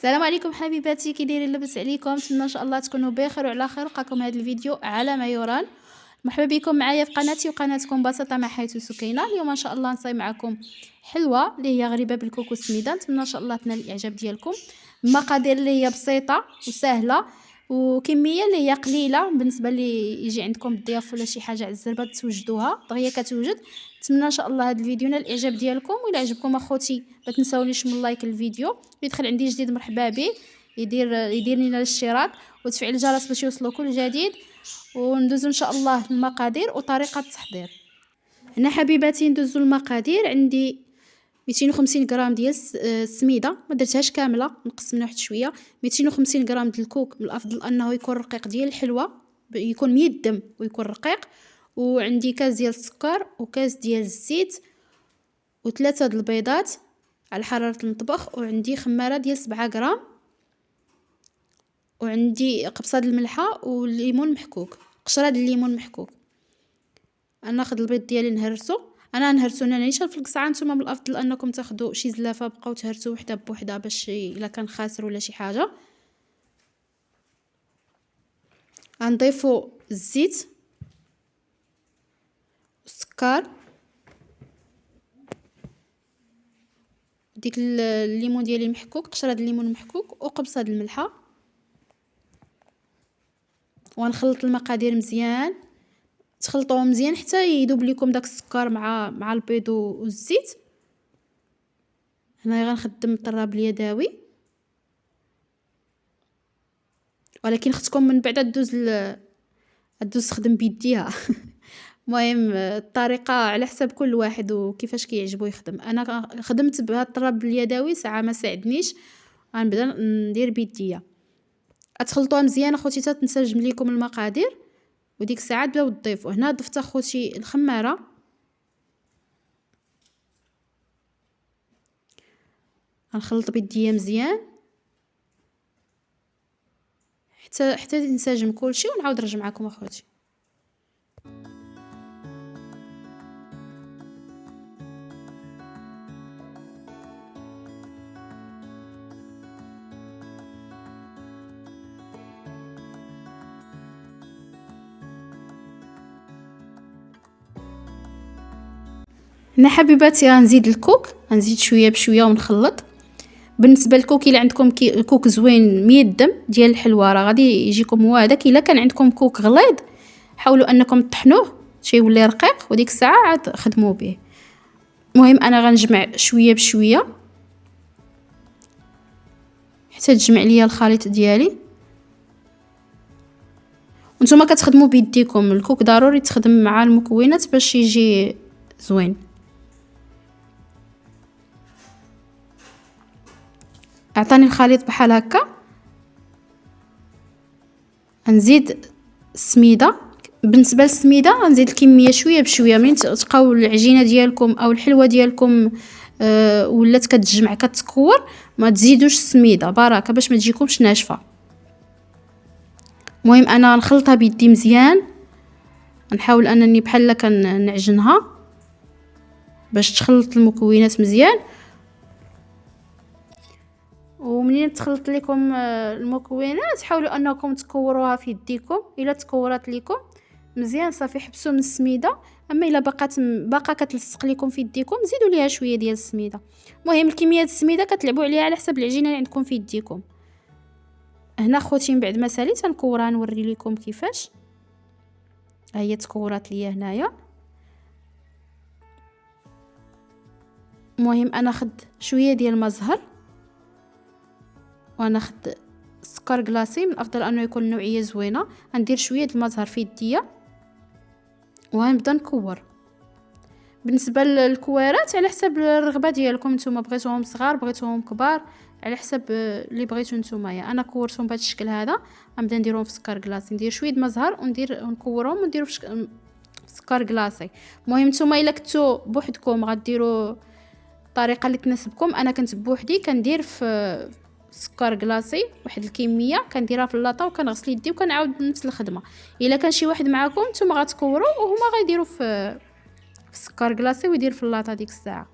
السلام عليكم حبيباتي، كي دايرين؟ لاباس عليكم؟ نتمنى ان شاء الله تكونوا بخير وعلى خير. لقاكم هذا الفيديو على ما يرام. مرحبا بكم معايا في قناتي وقناتكم بسيطه مع حيث سكينه. اليوم ان شاء الله نصايب معكم حلوه اللي هي غريبه بالكوكو السميده. نتمنى ان شاء الله تنال الاعجاب ديالكم. المقادير اللي هي بسيطه وسهله وكميه اللي هي قليله بالنسبه اللي يجي عندكم الضياف ولا شي حاجه عزربه توجدوها دغيا كتوجد. نتمنى ان شاء الله هذا الفيديو ينال الاعجاب ديالكم، وإلا عجبكم اخوتي ما تنساونيش من لايك الفيديو، يدخل عندي جديد مرحبا به، يدير لنا الاشتراك وتفعيل الجرس باش يوصلوا كل جديد. وندوزو ان شاء الله المقادير وطريقه التحضير. هنا حبيباتي ندوزو المقادير. عندي 250 غرام ديال السميده، ما درتهاش كامله، نقص منها واحد شويه. 250 غرام ديال الكوك، من الافضل انه يكون رقيق ديال الحلوه، يكون ميدم ويكون رقيق. وعندي كاس ديال السكر وكاس ديال الزيت وثلاثه د البيضات على حراره المطبخ، وعندي خماره ديال 7 غرام، وعندي قبصه د الملحه والليمون محكوك، قشره د الليمون محكوك. انا ناخذ البيض ديالي نهرسو، انا نهرسو انا نيشان في القصعه. نتوما من الافضل انكم تاخذوا شي زلافه بقاو تهرسوا وحده بوحده باش الا كان خاسر ولا شي حاجه. غنضيفوا الزيت والسكر، ديك الليمون ديالي المحكوك، قشره د الليمون المحكوك وقبصه د الملحه. ونخلط المقادير مزيان، تخلطوهم مزيان حتى يذوب لكم داك السكر مع البيض والزيت. هنايا غنخدم الطراب اليدوي، ولكن خصكم من بعد دوز تخدم بيديها. المهم الطريقه على حسب كل واحد وكيفاش كيعجبو يخدم. انا خدمت بهذا الطراب اليدوي ساعه ما ساعدنيش، غنبدا ندير بيديا. اتخلطوها مزيان اخوتي حتى تنسجم لكم المقادير، وديك الساعه تبداو تضيفوا. هنا ضفت اخوتي الخماره، غنخلط بيديا مزيان حتى ينسجم كلشي، ونعاود نرجع معكم اخوتي. هنا حبيباتي غنزيد الكوك، غنزيد شويه بشويه ونخلط. بالنسبه للكوك، الا عندكم كوك زوين ميدم ديال الحلوه راه غادي يجيكم هو هذاك. الا كان عندكم كوك غليظ حاولوا انكم تطحنوه شي يولي رقيق، وديك الساعه عاد خدموا به. المهم انا غنجمع شويه بشويه حتى تجمع ليا الخليط ديالي. وانتم كتخدموا بيديكم، الكوك ضروري تخدم مع المكونات باش يجي زوين. اعطاني الخليط بحال هكا. غنزيد السميده. بالنسبه للسميده غنزيد الكميه شويه بشويه. ملي تلقاو العجينه ديالكم او الحلوه ديالكم ولات كتجمع كتكور، ما تزيدوش السميده بركه باش ما تجيكمش ناشفه. المهم انا نخلطها بيدي مزيان، نحاول انني بحال كنعجنها باش تخلط المكونات مزيان. ومنين تخلط لكم المكونات حاولوا انكم تكوروها في يديكم. الا تكورات لكم مزيان صافي حبسوا من السميده. اما الا باقا كتلصق لكم في يديكم زيدوا ليها شويه ديال السميده. المهم الكميه ديال السميده كتلعبوا عليها على حسب العجينه اللي عندكم في يديكم. هنا خوتي من بعد ما ساليت نكورها نوري لكم كيفاش. ها هي تكورات ليا هنايا. المهم انا خد شويه ديال ما زهر، وانا خد سكر كلاصي، من الافضل انه يكون نوعيه زوينه. غندير شويه د المزهر في يديا وغنبدا نكور. بالنسبه للكوارات على حسب الرغبه ديالكم، نتوما بغيتوهم صغار بغيتوهم كبار، على حسب اللي بغيتو نتوما. انا كورتهم بهذا الشكل هذا. غنبدا نديرهم في سكر كلاصي، ندير شويه د مزهر ونكورهم ونديرو في سكر كلاصي. المهم نتوما الا كنتو بوحدكم غديروا الطريقه اللي تناسبكم. انا كنت بوحدي كندير في سكر كلاصي واحد الكميه، كنديرها في اللاطه وكنغسل يدي وكنعاود نفس الخدمه. الا كان شي واحد معكم نتوما غتكوروا وهما غيديروا في السكر كلاصي ويدير في اللاطه ديك الساعه.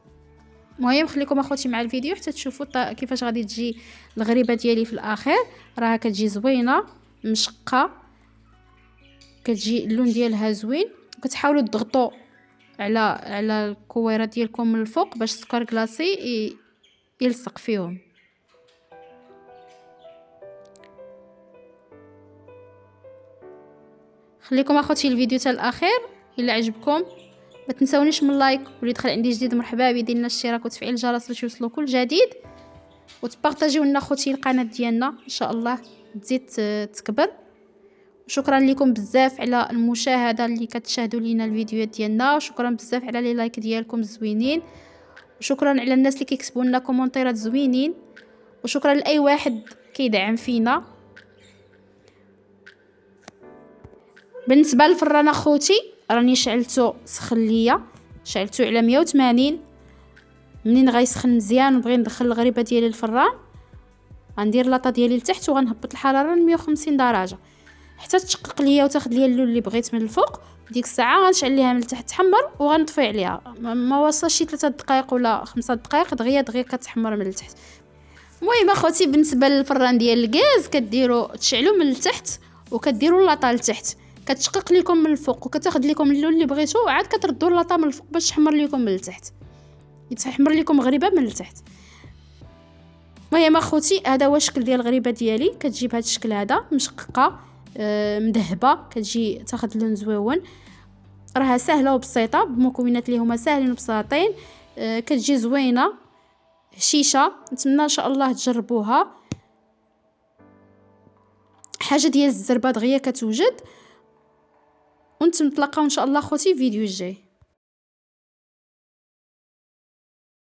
المهم خليكم اخوتي مع الفيديو حتى تشوفوا كيفاش غادي تجي الغريبه ديالي في الاخير. راها كتجي زوينه مشقه، كتجي اللون ديالها زوين. كتحاولوا تضغطوا على الكويره ديالكم من الفوق باش السكر كلاصي يلصق فيهم. خليكم اخوتي الفيديو حتى الاخير. الا عجبكم ما تنسونيش من لايك، واللي دخل عندي جديد مرحبا بيدير لنا الاشتراك وتفعيل الجرس باش يوصلوا كل جديد، وتبارطاجيو لنا اخوتي القناه ديالنا ان شاء الله تزيد تكبر. شكرا لكم بزاف على المشاهده اللي كتشاهدوا لينا الفيديوهات ديالنا، وشكرا بزاف على لي لايك ديالكم الزوينين، وشكرا على الناس اللي كيكتبوا لنا كومونتيرات زوينين، وشكرا لاي واحد كيدعم فينا. بالنسبه للفران اخوتي راني شعلته سخن ليا، شعلته على 180. منين غيسخن مزيان ونبغي ندخل الغريبه ديالي للفران غندير لاطه ديالي لتحت وغنهبط الحراره ل 150 درجه حتى تشقق ليا وتاخذ ليا اللون اللي بغيت من الفوق. ديك الساعه غنشعل ليها من التحت تحمر وغنطفي عليها. ما وصلش شي 3 دقائق ولا 5 دقائق دغيا كتحمر من التحت. المهم اخوتي بالنسبه للفران ديال الغاز كديروا تشعلوا من التحت وكديروا لاطه لتحت، كتشقق لكم من الفوق وكتاخذ لكم اللون اللي بغيتو، عاد كتردوا اللاطه من الفوق باش تحمر لكم من التحت، يتحمر لكم غريبه من التحت. المهم اخوتي هذا هو الشكل ديال الغريبه ديالي. كتجي بهذا الشكل هذا مشققه مذهبه، كتجي تاخذ لون زويون. راها سهله وبسيطه بمكونات اللي هما ساهلين وبساطين. كتجي زوينه هشيشه. نتمنى ان شاء الله تجربوها. حاجه ديال الزربه دغيا كتوجد. ونتلاقاو ان شاء الله اخوتي في فيديو الجاي.